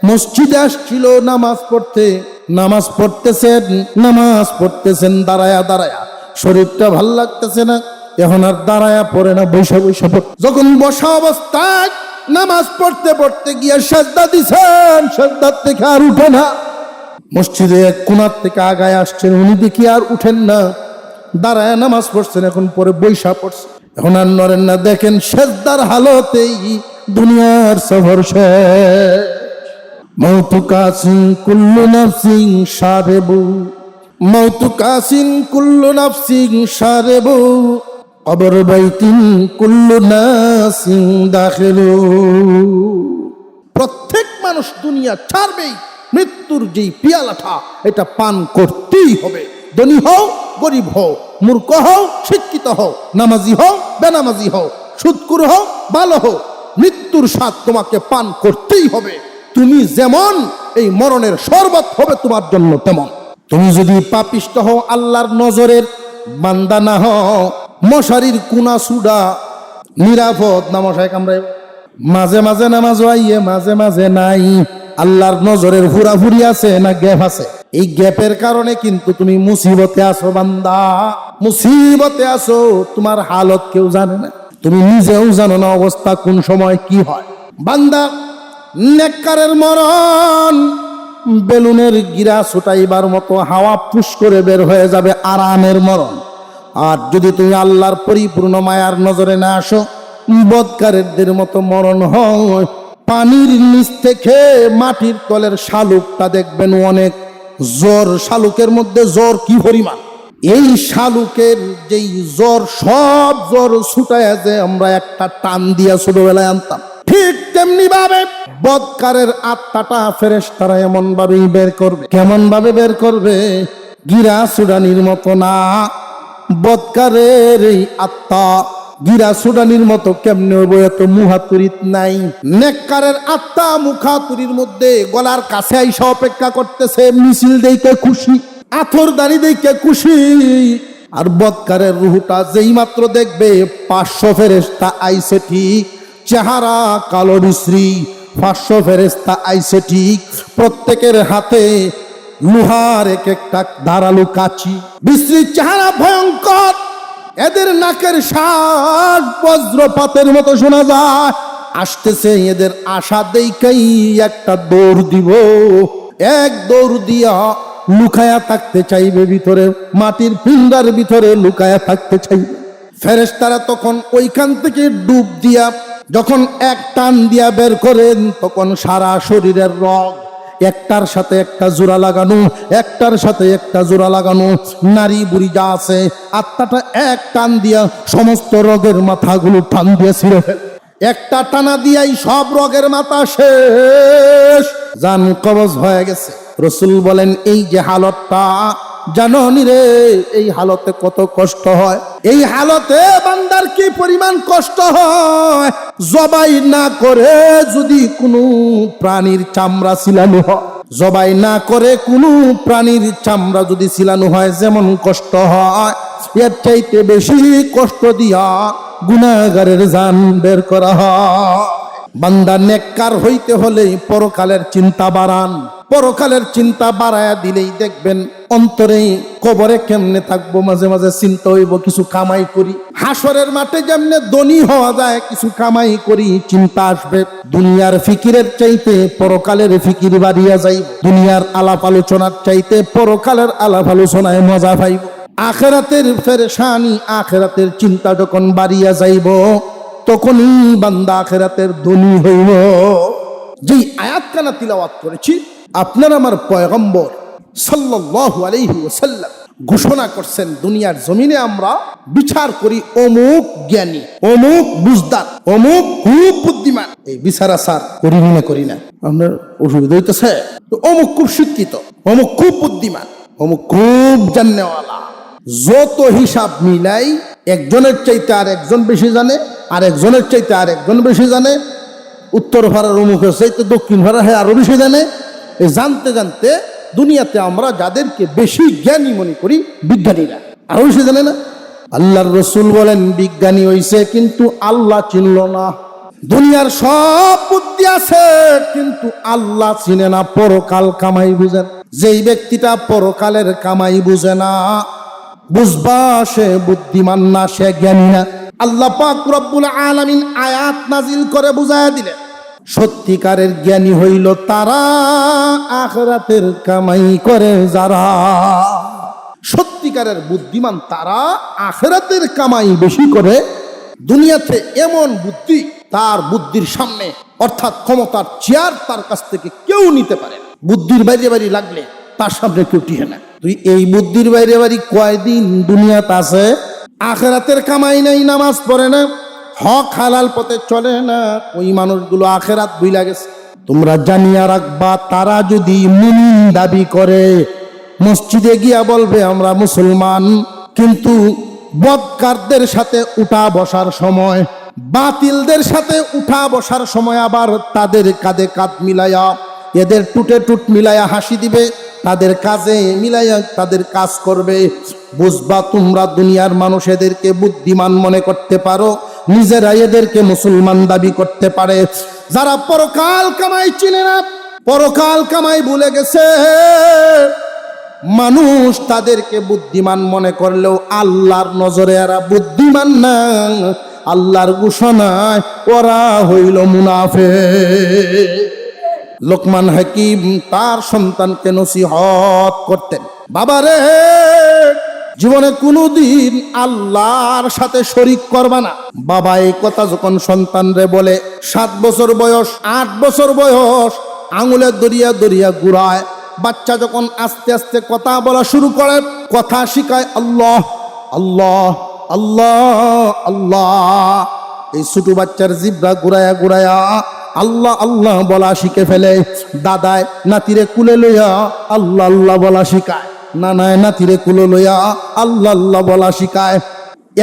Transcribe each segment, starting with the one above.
মসজিদে আসছিল নামাজ পড়তে, নামাজ পড়তেছেন দাঁড়ায়া দাঁড়ায়া, শরীরটা ভাল লাগতেছে না, এখন আর দাঁড়ায়া পড়ে না, বৈশা বৈশা পড়ে। যখন বসা অবস্থায় নামাজ পড়তে পড়তে গিয়ে সাজদা দিছেন, সাজদার থেকে আর উঠে না। মসজিদে এক কোণার থেকে আগায় আসছেন, উনি দেখি আর উঠেন না, দাঁড়ায় নামাজ পড়ছেন, এখন পরে বৈশা পড়ছে, এখন আর নড়েন না। দেখেন সাজদার হালতেই দুনিয়ার সফর শেষ। মৌতু কাসিন কুল্লু নাফসিন শারেবু, মৌতু কাসিন কুল্লু নাফসিন শারেবু, কবর বাইতিন কুল্লু নাসিন দাখিলু। প্রত্যেক মানুষ দুনিয়া ছাড়বেই, মৃত্যুর যেই পিয়ালাটা এটা পান করতেই হবে। ধনী হও গরিব হও, মূর্খ হও শিক্ষিত হও, নামাজি হও বেনামাজি হও, সুদখোর হও ভালো হও, মৃত্যুর স্বাদ তোমাকে পান করতেই হবে। তুমি যেমন, এই মরণের শরবত হবে তোমার জন্য তেমন। তুমি যদি পাপিষ্ট হও, আল্লাহর নজরের বান্দা না হও, মশারির কুনা সুডা নিরাপদ না, মশায় কামড়ায়, মাঝে মাঝে নামাজ আইয়ে মাঝে মাঝে নাই, আল্লাহর নজরের হুরাহুরি আছে না গ্যাপ আছে। এই গ্যাপের কারণে কিন্তু তুমি মুসিবতে আছো বান্দা, মুসিবতে আছো। তোমার হালত কেউ জানে না, তুমি নিজেও জানো না অবস্থা কোন সময় কি হয়। বান্দা, নেককারের মরণ বেলুনের গিরা ছুটাইবার মতো হাওয়া পুশ করে বের হয়ে যাবে, আরামের মরণ। আর যদি তুমি আল্লাহর পরিপূর্ণ মায়ার নজরে না আসো, বদকারেরদের মতো মরণ হয়। পানির নিচ থেকে মাটির তলের শালুকটা দেখবেন অনেক জ্বর, শালুকের মধ্যে জ্বর কি পরিমাণ, এই শালুকের যেই জ্বর, সব জ্বর ছুটাইয়া যে আমরা একটা টান দিয়া ছোটবেলায় আনতাম, ঠিক তেমনি ভাবে বদকারের আত্মাটা ফেরেশতারা এমন ভাবেই বের করবে। কেমন ভাবে বের করবে? গিরা সুডানির মতো না, বদকারের এই আত্মা গিরা সুডানির মতো কেমনে হইব, এত মুহাতুরিত নাই। নেককারের আত্মা মুখাতুরির মধ্যে গলার কাছে আইসা অপেক্ষা করতেছে, মিছিল দেখে খুশি, আথর দাড়ি দেখে খুশি। আর বদকারের রুহটা যেই মাত্র দেখবে 500 ফেরেশতা আইছে ঠিক, চেহারা কালো বিশ্রী, 500 ফেরেশতা আইছে ঠিক, প্রত্যেকের হাতে লোহার এক একটা ধারালো কাঁচি, বিশ্রী চেহারা ভয়ঙ্কর, এদের নাকের শ্বাস বজ্রপাতের মতো শোনা যায়। আসতেছে, এদের আশা দেখাই একটা দৌড় দিব, এক দৌড় দিয়া লুকায়া থাকতে চাইবে ভিতরে, মাটির পিণ্ডার ভিতরে লুকায়া থাকতে চাইবে। ফেরেশতারা তখন ওইখান থেকে ডুব দিয়া যখন এক টান দিয়া বের করেন, তখন সারা শরীরের রগ একটার সাথে একটা জোড়া লাগানো, একটার সাথে একটা জোড়া লাগানো, নারী বুড়ি যা আছে, আত্মাটা এক টান দিয়া সমস্ত রগের মাথাগুলো টান দিয়ে ছিঁড়ে ফেলে। একটা টানা দিয়াই সব রগের মাথা শেষ, জান কবজ হয়ে গেছে। রাসূল বলেন, এই যে হালতটা জানো নি রে, এই হালতে কত কষ্ট হয়, এই হালতে বান্দার কি পরিমাণ কষ্ট হয়। জবাই না করে যদি কোনো প্রাণীর চামড়া ছিলানো হয়, জবাই না করে কোনো প্রাণীর চামড়া যদি ছিলানো হয়, যেমন কষ্ট হয়, এর চাইতে বেশি কষ্ট দিয়া গুনাহগারের জান বের করা হয়। বান্দা নেককার হইতে হলে পরকালের চিন্তা বাড়ান, পরকালের চিন্তা বাড়ায়া দিলেই দেখবেন অন্তরে কবরে কেমনে থাকবো, মাঝে মাঝে চিন্তা হইব কিছু কামাই করি। হাসরের মাঠে যেমনে ধনী হওয়া যায়, কিছু কামাই করি, চিন্তা আসবে। দুনিয়ার ফিকিরের চাইতে পরকালের ফিকির বাড়িয়া যাইব, দুনিয়ার আলাপ আলোচনার চাইতে পরকালের আলাপ আলোচনায় মজা পাইব। আখেরাতের পেরেশানি, আখেরাতের চিন্তা যখন বাড়িয়া যাইব, তখনই বান্দা আখেরাতের ধনী হইব। যেই আয়াতখানা তিলাওয়াত করেছি, আপনার আমার পয়গম্বর সাল্লাল্লাহু আলাইহি ওয়াসাল্লাম ঘোষণা করছেন, দুনিয়ার জমিনে আমরা বিচার করি অমুক জ্ঞানী, অমুক বুঝদার, অমুক খুব বুদ্ধিমান। এই বিচার আচার করি না করি না, আপনার অসুবিধা হইতেছে। অমুক খুব শিক্ষিত, অমুক খুব বুদ্ধিমান, অমুক খুব জানেওয়ালা। যত হিসাব মিলাই একজনের চাইতে আর একজন বেশি জানে, আর একজনের চাইতে আর একজন বেশি জানে, উত্তর ভাড়ার অমুকের চাইতে দক্ষিণ ভাড়া হ্যাঁ আরো বেশি জানে। এই জানতে জানতে দুনিয়াতে আমরা যাদেরকে বেশি জ্ঞানী মনে করি, বিজ্ঞানীরা আরো বেশি জানে না। আল্লাহর রাসূল বলেন, বিজ্ঞানী হইছে কিন্তু আল্লাহ চিনল না। দুনিয়ার সব বুদ্ধি আছে, কিন্তু আল্লাহ চিনে না, পরকাল কামাই বুঝেন। যেই ব্যক্তিটা পরকালের কামাই বুঝে না, বুঝবা সে বুদ্ধিমান না, সে জ্ঞানী না। আল্লাহ পাক রব্বুল আলামিন আয়াত নাজিল করে বুঝায়া দিলেন, সত্যিকারের জ্ঞানী হইল তারা, আখিরাতের কামাই করে যারা। সত্যিকারের বুদ্ধিমান তারা, আখিরাতের কামাই বেশি করে। দুনিয়াতে এমন বুদ্ধি, তার বুদ্ধির সামনে অর্থাৎ ক্ষমতার চেয়ার তার কাছ থেকে কেউ নিতে পারে না। বুদ্ধির বাইরে বাড়ি লাগলে তার সামনে কেউ টিকে না। তুই এই বুদ্ধির বাইরে বাড়ি কয়দিন দুনিয়াতে আছে, আখিরাতের কামাই নাই, নামাজ পড়ে না, হক হালাল পথে চলে না, ওই মানুষগুলো আখিরাত ভুইলা গেছে। তোমরা জানিয়া রাখবা, তারা যদি মুমিন দাবি করে, মসজিদে গিয়া বলবে আমরা মুসলমান, কিন্তু বদকারদের সাথে উঠা বসার সময়, বাতিলদের সাথে উঠা বসার সময় আবার তাদের কাঁধে কাঁধ মিলাইয়া, এদের টুটে টুট মিলাইয়া হাসি দিবে, তাদের কাজে মিলাইয়া তাদের কাজ করবে। বুঝবা তোমরা দুনিয়ার মানুষ এদেরকে বুদ্ধিমান মনে করতে পারো, নিজেরা এদেরকে মুসলমান দাবি করতে পারে। যারা পরকাল কামাই চিনে না, পরকাল কামাই ভুলে গেছে, মানুষ তাদেরকে বুদ্ধিমান মনে করলেও আল্লাহর নজরে এরা বুদ্ধিমান না। আল্লাহর ঘোষণায় ওরা হইল মুনাফিক। লোকমান হাকিম তার সন্তানকে নসিহত করতেন, বাবারে জীবনে কোনোদিন আল্লাহর সাথে শরীক করবা না। বাবা এই কথা যখন সন্তানরে বলে, 7 বছর বয়স, 8 বছর বয়স, আঙুলে দরিয়া দরিয়া ঘুরায়। বাচ্চা যখন আস্তে আস্তে কথা বলা শুরু করে, কথা শিখায় আল্লাহ আল্লাহ আল্লাহ আল্লাহ। এই ছোট বাচ্চার জিব্রা ঘুরায়া ঘুরায়া আল্লাহ আল্লাহ বলা শিখে ফেলে। দাদায় নাতিরে কুলে লইয়া আল্লাহ আল্লাহ বলা শিখায়, নানায় নাতিরে কুলে লইয়া আল্লাহ আল্লাহ বলা শিখায়।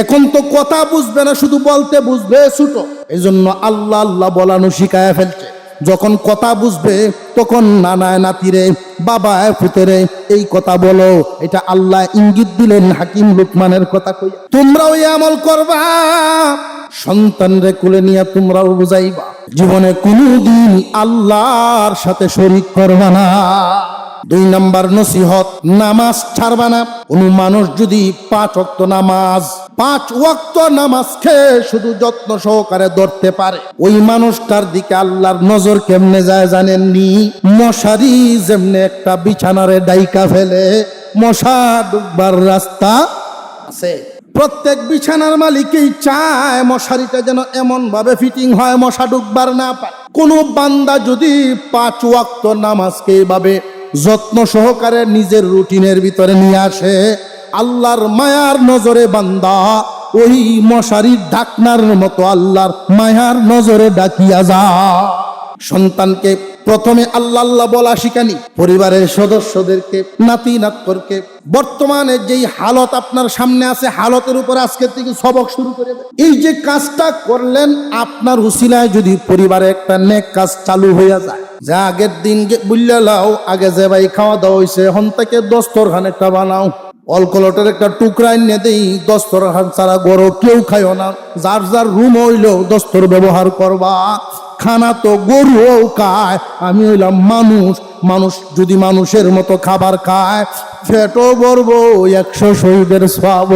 এখন তো কথা বুঝবে না, শুধু বলতে বুঝবে ছোট, এই জন্য আল্লাহ আল্লাহ বলানো শিখায় ফেলছে। যখন কথা বুঝবে তখন নানায় নাতিরে, বাবায় পুতেরে এই কথা বলো, এটা আল্লাহ ইঙ্গিত দিলেন হাকিম লুকমানের কথা কই। তোমরাও এই আমল করবা, সন্তানরে কুলে নিয়ে তোমরাও বুঝাইবা, জীবনে কোনোদিন আল্লাহর সাথে শরীক করবা না। 2 নাম্বার নসিহত, নামাজ ছাড়বা না। কোন মানুষ যদি 5 ওয়াক্ত নামাজ, 5 ওয়াক্ত নামাজকে শুধু যত্ন সহকারে ধরতে পারে, ওই মানুষটার দিকে আল্লাহর নজর কেমনে যায় জানেননি? মশারি যেমনে একটা বিছানারে ডাইকা ফেলে, মশা ডুববার রাস্তা আছে। প্রত্যেক বিছানার মালিকই চায় মশারিটা যেন এমন ভাবে ফিটিং হয় মশা ডুববার না পায়। কোন বান্দা যদি 5 ওয়াক্ত নামাজকে এইভাবে যত্ন সহকারে নিজের রুটিনের ভিতরে নিয়ে আসে, আল্লাহর মায়ার নজরে বান্দা ওই মশারির ঢাকনার মতো আল্লাহর মায়ার নজরে ডাকিয়া যা। সন্তানকে প্রথমে আল্লাহ আল্লাহ বলা শিখানি, পরিবারের সদস্যদেরকে, নাতি নাতকরকে। বর্তমানে যেই হালত আপনার সামনে আছে, হালতের উপর আজকে থেকে সবক শুরু করে দেন। এই যে কাজটা করলেন, আপনার উসিলায় যদি পরিবারে একটা নেক কাজ চালু হইয়া যায়, যে আগের দিন বুঝলে লাও, আগে যে ভাই খাওয়া দাওয়া হয়েছে, এখন থেকে দস্তরখান একটা বানাও, অলকলটের একটা টুকরা এনে দেই, দস্তরখান ছাড়া গরো কেউ খাইও না, যার যার রুম হইলেও দস্তর ব্যবহার করবা। খানা তো গরুও খায়, আমি হইলাম মানুষ, মানুষ যদি মানুষের মতো খাবার খায়, পেটও ভরবো, 100 শহীদের সওয়াব।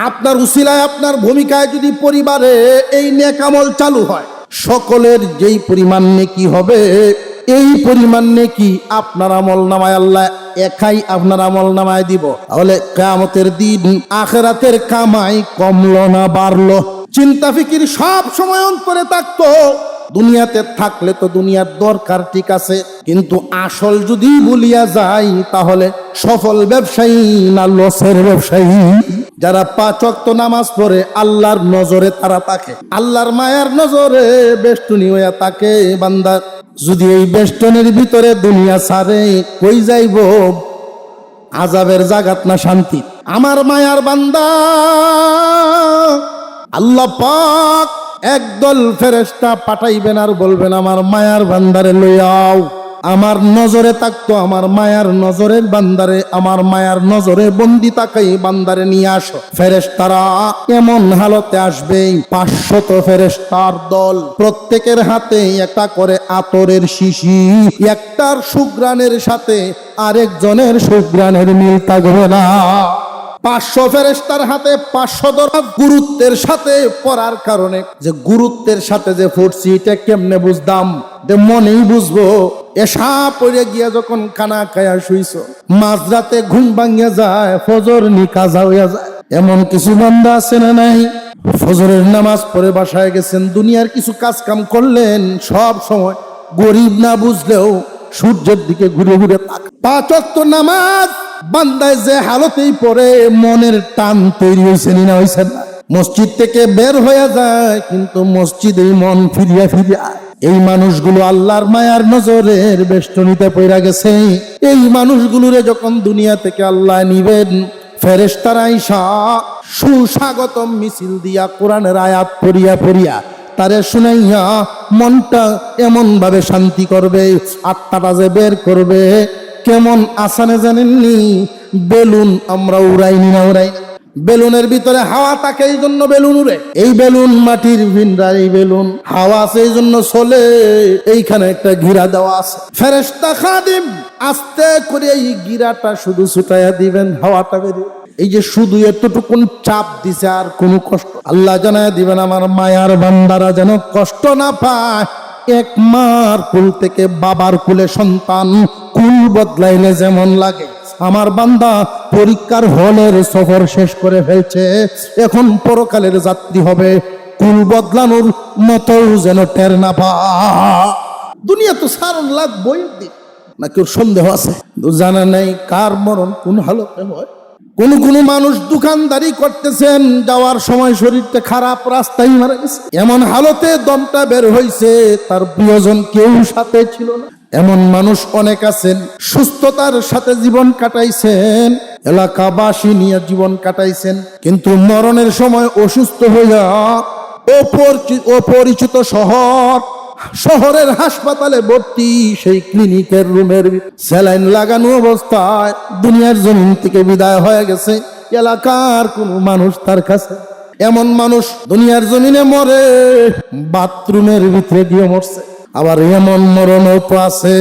আপনার উসিলায়, আপনার ভূমিকায় যদি পরিবারে এই নেক আমল চালু হয়, সকলের যেই পরিমাণ নেকি হবে, এই পরিমাণ নেকি আপনার আমল নামায় আল্লাহ একাই আপনার আমল নামায় দিব। তাহলে কিয়ামতের দিন আখিরাতের কামাই কমলো না বাড়লো? চিন্তা ফিকির সব সময় অন্তরে থাকতো। দুনিয়াতে থাকলে তো দুনিয়ার দরকার ঠিক আছে, কিন্তু আসল যদি ভুলিয়া যাই, তাহলে সফল ব্যবসায়ী না লসের ব্যবসায়ী? যারা 5 ওয়াক্ত নামাজ পড়ে আল্লাহর নজরে তারা থাকে, আল্লাহর মায়ার নজরে বেষ্টনী হইয়া থাকে। বান্দা যদি এই বেষ্টনের ভিতরে দুনিয়া ছাড়ে, কই যাইব? আযাবের জাগাত না শান্তি? আমার মায়ার বান্দা, আল্লাহ পাক একদল ফেরেশতা পাঠাইবেন আর বলবেন, আমার মায়ার বান্দারে লইয়াও। আমার নজরে থাকতো, আমার মায়ার নজরের বান্দারে, আমার মায়ার নজরে বন্দি তাকাই বান্দারে নিয়ে আসো। ফেরেশতারা এমন হালতে আসবে, 500 ফেরেশতার দল, প্রত্যেকের হাতে একটা করে আতরের শিশি, একটার সুঘ্রাণের সাথে আরেকজনের সুঘ্রাণের মিল থাকবে না। 500 ফেরেশতার হাতে 500 ধরা, গুরুত্বের সাথে পড়ার কারণে, যে গুরুত্বের সাথে যে পড়ছি এটা কেমনে বুঝতাম, যে মনেই বুঝবো। এসা পড়ে গিয়া যখন খানা খায়া শুইছ, মাঝরাতে ঘুম ভাঙিয়া যায়, ফজর নিকাজা হইয়া যায়। এমন কিছু বান্দা আছে না নাই? ফজরের নামাজ পড়ে বাসায় গেছেন, দুনিয়ার কিছু কাজ কাম করলেন, সব সময় গরিব না বুঝলেও সূর্যের দিকে ঘুরে ঘুরে তাক। 5 ওয়াক্ত নামাজ বান্দায় যে হালতেই পড়ে, মনের টান তৈরি হয়েছে না হয়েছে না? মসজিদ থেকে বের হয়ে যায়, কিন্তু মসজিদেই মন ফিরিয়া ফিরিয়া। এই মানুষগুলো আল্লাহর মায়ার নজরের বেষ্টনীতে পড়া গেছে। এই মানুষগুলোরে যখন দুনিয়া থেকে আল্লাহ নিবেন, ফেরেশতারা আইসা সুস্বাগতম মিছিল দিয়া কোরআনের আয়াত পড়িয়া পড়িয়া তারে শুনাইয়া মনটা এমন ভাবে শান্তি করবে, আত্মাটা যে বের করবে। কেমন আসানে জানেননি? বেলুন আমরা উড়াইনি না উড়াই, বেলুনের ভিতরে হাওয়া থাকে এই জন্য বেলুন উড়ে। এই বেলুন মাটির ভিন্ডার, এই বেলুন হাওয়া আছে এই জন্য চলে। এইখানে একটা ঘিরা দেওয়া আছে, ফেরেশতা খাদিম আস্তে করে এই গিরাটা শুধু ছুটাইয়া দিবেন, হাওয়াটা বেরিয়ে। এই যে শুধু এতটুকুন চাপ দিছে, আর কোনো কষ্ট আল্লাহ জানায় দিবেন আমার মায়ার বান্দারা যেন কষ্ট না পায়। এক মার কুল থেকে বাবার কুলে সন্তান, কুল বদলাইলে যেমন লাগে, আমার বান্দা পরীক্ষার হলের সফর শেষ করে ফেলছে, এখন পরকালের যাত্রী হবে, কুল বদলানোর মতো যেন টের না পায়। দুনিয়া তো সারণ লাখ বইয়ের দিন, না কেউ সন্দেহ আছে? জানা নেই কার মরণ কোন হালতে হয়। কোন কোন মানুষ দোকানদারি করতেছেন, যাওয়ার সময় শরীরটা খারাপ, রাস্তায় মারা গেছে। এমন হালতে দমটা বের হইছে, তার প্রিয়জন কেউ সাথে ছিল না। এমন মানুষ অনেক আছেন, সুস্থতার সাথে জীবন কাটাইছেন, এলাকাবাসী নিয়ে জীবন কাটাইছেন, কিন্তু মরণের সময় অসুস্থ হইয়া অপরিচিত শহরের হাসপাতালে ভর্তি, সেই ক্লিনিকের রুমের স্যালাইন লাগানো অবস্থায় দুনিয়ার জমিন থেকে বিদায় হয়ে গেছে। এলাকার কোনো মানুষ তার কাছে। এমন মানুষ দুনিয়ার জমিনে মরে, বাথরুমের ভিতরে গিয়ে মরছে। আবার এমন মরণও তো আছে